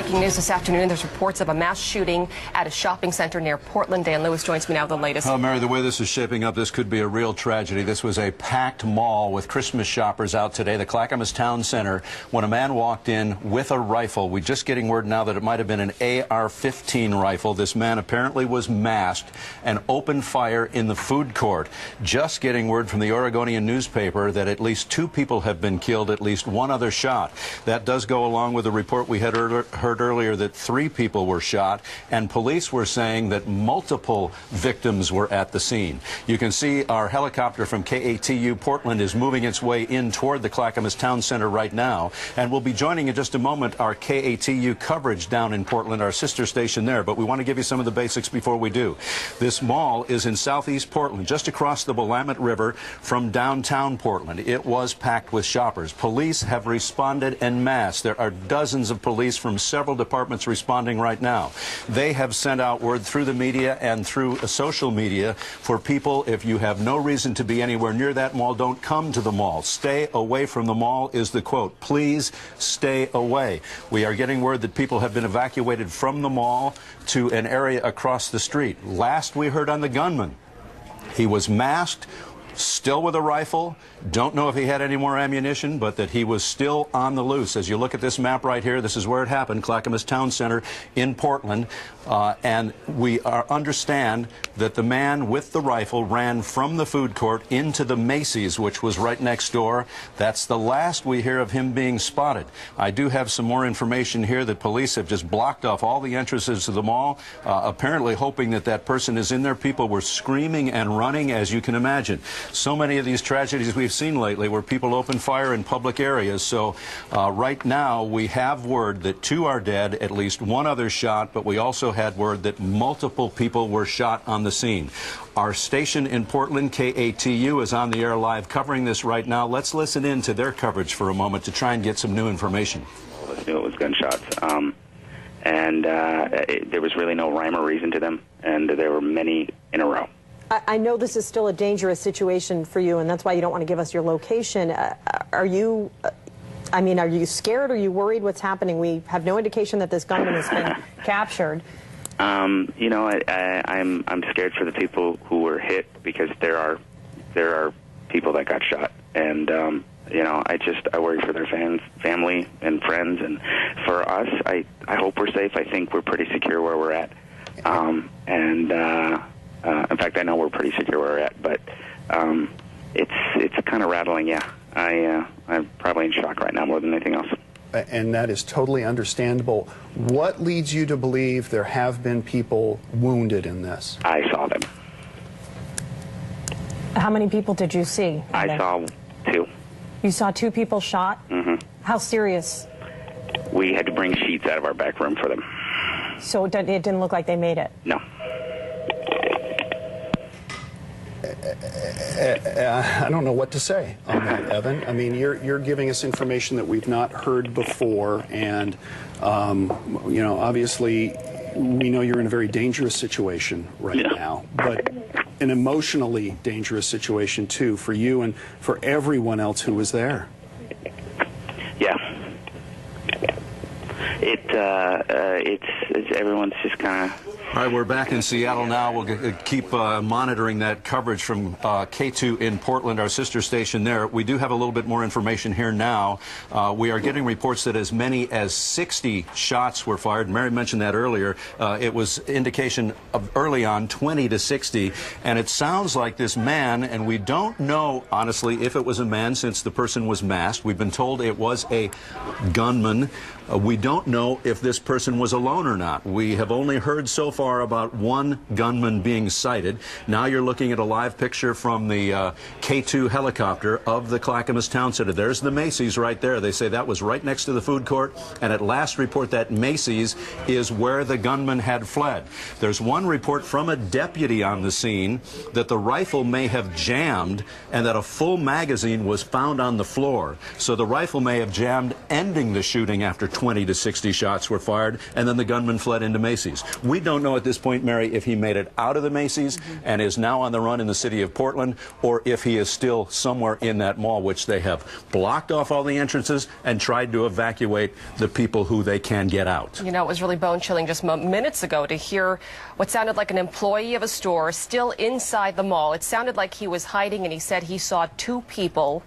Breaking news this afternoon, there's reports of a mass shooting at a shopping center near Portland. Dan Lewis joins me now with the latest. Oh, Mary, the way this is shaping up, this could be a real tragedy. This was a packed mall with Christmas shoppers out today, the Clackamas Town Center, when a man walked in with a rifle. We're just getting word now that it might have been an AR-15 rifle. This man apparently was masked and opened fire in the food court. Just getting word from the Oregonian newspaper that at least 2 people have been killed, at least 1 other shot. That does go along with the report we had heard earlier that 3 people were shot, and police were saying that multiple victims were at the scene. You can see our helicopter from KATU Portland is moving its way in toward the Clackamas Town Center right now, and we'll be joining in just a moment our KATU coverage down in Portland, our sister station there, but we want to give you some of the basics before we do. This mall is in southeast Portland, just across the Willamette River from downtown Portland. It was packed with shoppers. Police have responded en masse. There are dozens of police from several departments responding right now. They have sent out word through the media and through social media for people, if you have no reason to be anywhere near that mall, don't come to the mall. Stay away from the mall is the quote. Please stay away. We are getting word that people have been evacuated from the mall to an area across the street. Last we heard on the gunman, he was masked, still with a rifle. Don't know if he had any more ammunition, but that he was still on the loose. As you look at this map right here, this is where it happened, Clackamas Town Center in Portland. And we understand that the man with the rifle ran from the food court into the Macy's, which was right next door. That's the last we hear of him being spotted. I do have some more information here that police have just blocked off all the entrances to the mall, apparently hoping that that person is in there. People were screaming and running, as you can imagine. So many of these tragedies we've seen lately where people open fire in public areas. So right now we have word that 2 are dead, at least 1 other shot, but we also had word that multiple people were shot on the scene. Our station in Portland, KATU, is on the air live covering this right now. Let's listen in to their coverage for a moment to try and get some new information. Let's knew it was gunshots. There was really no rhyme or reason to them, and there were many in a row. I know this is still a dangerous situation for you, and that's why you don't want to give us your location. Are you scared? Are you worried what's happening? We have no indication that this gunman has been captured. You know, I'm scared for the people who were hit, because there are people that got shot, and you know, I worry for their family and friends, and for us, I hope we're safe. I think we're pretty secure where we're at, in fact, I know we're pretty secure where we're at, but it's kind of rattling. Yeah, I'm probably in shock right now more than anything else. And that is totally understandable. What leads you to believe there have been people wounded in this? I saw them. How many people did you see? I saw 2. You saw 2 people shot? Mm-hmm. How serious? We had to bring sheets out of our back room for them. So it didn't look like they made it? No. I don't know what to say on that, Evan. I mean, you're giving us information that we've not heard before, and you know, obviously, we know you're in a very dangerous situation right now, but an emotionally dangerous situation too for you and for everyone else who was there. Yeah. It's everyone's just kind of. All right, we're back in Seattle now. We'll keep monitoring that coverage from K2 in Portland, our sister station there. We do have a little bit more information here now. We are getting reports that as many as 60 shots were fired. Mary mentioned that earlier. It was indication of early on 20 to 60. And it sounds like this man, and we don't know, honestly, if it was a man since the person was masked. We've been told it was a gunman. We don't know if this person was alone or not. We have only heard so far about 1 gunman being sighted. Now you're looking at a live picture from the K2 helicopter of the Clackamas Town Center. There's the Macy's right there. They say that was right next to the food court, and at last report that Macy's is where the gunman had fled. There's 1 report from a deputy on the scene that the rifle may have jammed and that a full magazine was found on the floor. So the rifle may have jammed, ending the shooting after 20 to 60 shots were fired, and then the gunman fled into Macy's. We don't know know at this point, Mary, if he made it out of the Macy's and is now on the run in the city of Portland, or if he is still somewhere in that mall, which they have blocked off all the entrances and tried to evacuate the people who they can get out. You know, it was really bone-chilling just minutes ago to hear what sounded like an employee of a store still inside the mall. It sounded like he was hiding, and he said he saw two people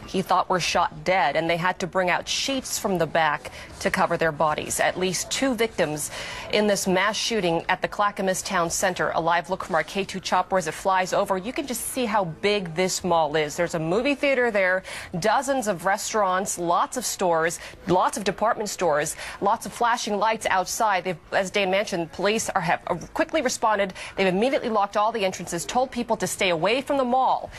he thought were shot dead, and they had to bring out sheets from the back to cover their bodies. At least 2 victims in this mass shooting at the Clackamas Town Center. A live look from our K2 chopper as it flies over. You can just see how big this mall is. There's a movie theater there, dozens of restaurants, lots of stores, lots of department stores, lots of flashing lights outside. As Dan mentioned, police have quickly responded. They've immediately locked all the entrances, told people to stay away from the mall.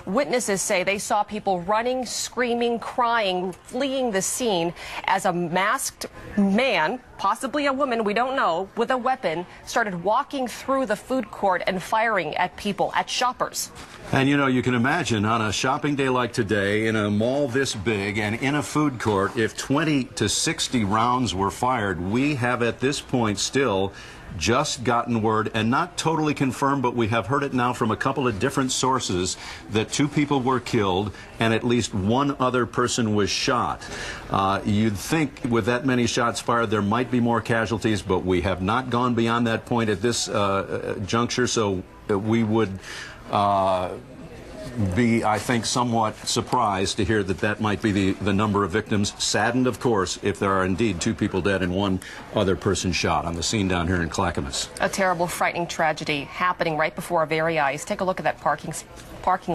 Witnesses say they saw people running, screaming, crying, fleeing the scene as a masked man, possibly a woman, we don't know, with a weapon, started walking through the food court and firing at people, at shoppers. And you know, you can imagine on a shopping day like today, in a mall this big and in a food court, if 20 to 60 rounds were fired, we have at this point still just gotten word, and not totally confirmed, but we have heard it now from a couple of different sources, that 2 people were killed and at least 1 other person was shot. You'd think with that many shots fired there might be more casualties, but we have not gone beyond that point at this juncture, so we would be, I think, somewhat surprised to hear that that might be the number of victims. Saddened, of course, if there are indeed 2 people dead and 1 other person shot on the scene down here in Clackamas. A terrible, frightening tragedy happening right before our very eyes. Take a look at that parking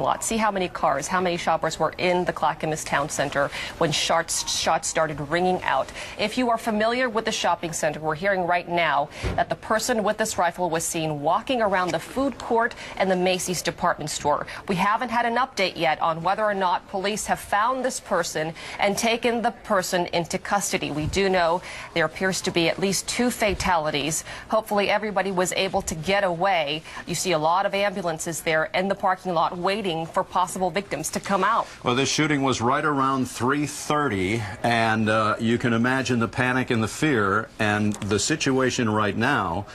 lot. See how many cars, how many shoppers were in the Clackamas Town Center when shots started ringing out. If you are familiar with the shopping center, we're hearing right now that the person with this rifle was seen walking around the food court and the Macy's department store. We haven't had an update yet on whether or not police have found this person and taken the person into custody. We do know there appears to be at least 2 fatalities. Hopefully everybody was able to get away. You see a lot of ambulances there in the parking lot waiting for possible victims to come out. Well, this shooting was right around 3:30, and you can imagine the panic and the fear and the situation right now.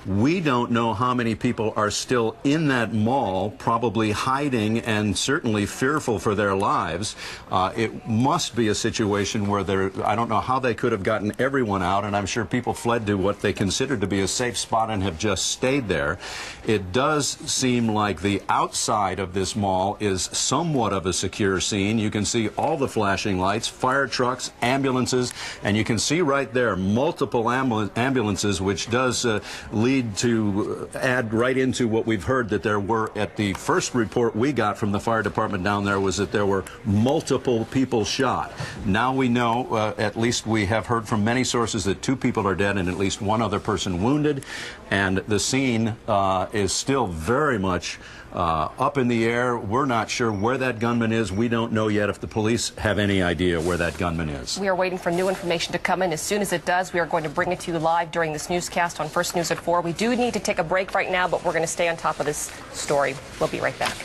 We don't know how many people are still in that mall, probably hiding and certainly fearful for their lives. It must be a situation where I don't know how they could have gotten everyone out, and I'm sure people fled to what they considered to be a safe spot and have just stayed there. It does seem like the outside of this mall is somewhat of a secure scene. You can see all the flashing lights, fire trucks, ambulances, and you can see right there multiple ambulances, which does lead to add right into what we've heard that there were, at the first report we got from the fire department down there, was that there were multiple people shot. Now we know, at least we have heard from many sources, that 2 people are dead and at least 1 other person wounded, and the scene is still very much up in the air. We're not sure where that gunman is. We don't know yet if the police have any idea where that gunman is. We are waiting for new information to come in. As soon as it does, we are going to bring it to you live during this newscast on First News at 4. We do need to take a break right now, but we're going to stay on top of this story. We'll be right back.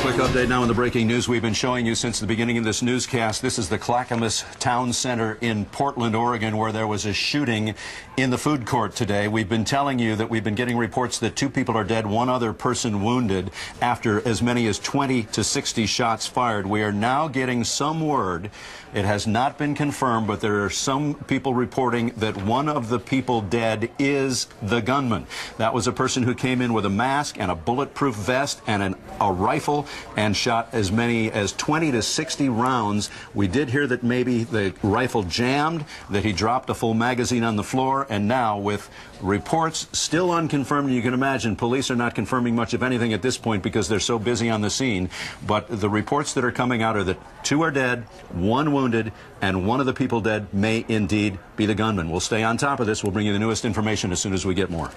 Quick update now on the breaking news we've been showing you since the beginning of this newscast. This is the Clackamas Town Center in Portland, Oregon, where there was a shooting in the food court today. We've been telling you that we've been getting reports that 2 people are dead, 1 other person wounded, after as many as 20 to 60 shots fired. We are now getting some word. It has not been confirmed, but there are some people reporting that 1 of the people dead is the gunman. That was a person who came in with a mask and a bulletproof vest and a rifle and shot as many as 20 to 60 rounds. We did hear that maybe the rifle jammed, that he dropped a full magazine on the floor, and now with reports still unconfirmed, you can imagine police are not confirming much of anything at this point because they're so busy on the scene, but the reports that are coming out are that 2 are dead, 1 wounded, and 1 of the people dead may indeed be the gunman. We'll stay on top of this. We'll bring you the newest information as soon as we get more.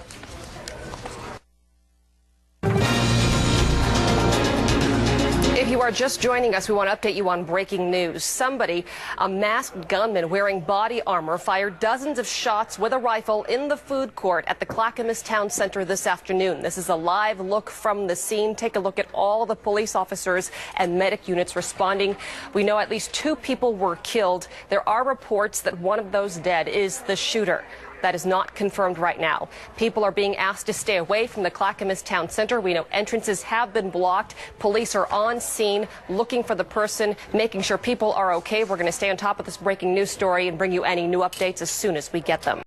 If you are are just joining us, we want to update you on breaking news. Somebody, a masked gunman wearing body armor, fired dozens of shots with a rifle in the food court at the Clackamas Town Center this afternoon. This is a live look from the scene. Take a look at all the police officers and medic units responding. We know at least 2 people were killed. There are reports that one of those dead is the shooter. That is not confirmed right now. People are being asked to stay away from the Clackamas Town Center. We know entrances have been blocked. Police are on scene looking for the person, making sure people are okay. We're going to stay on top of this breaking news story and bring you any new updates as soon as we get them.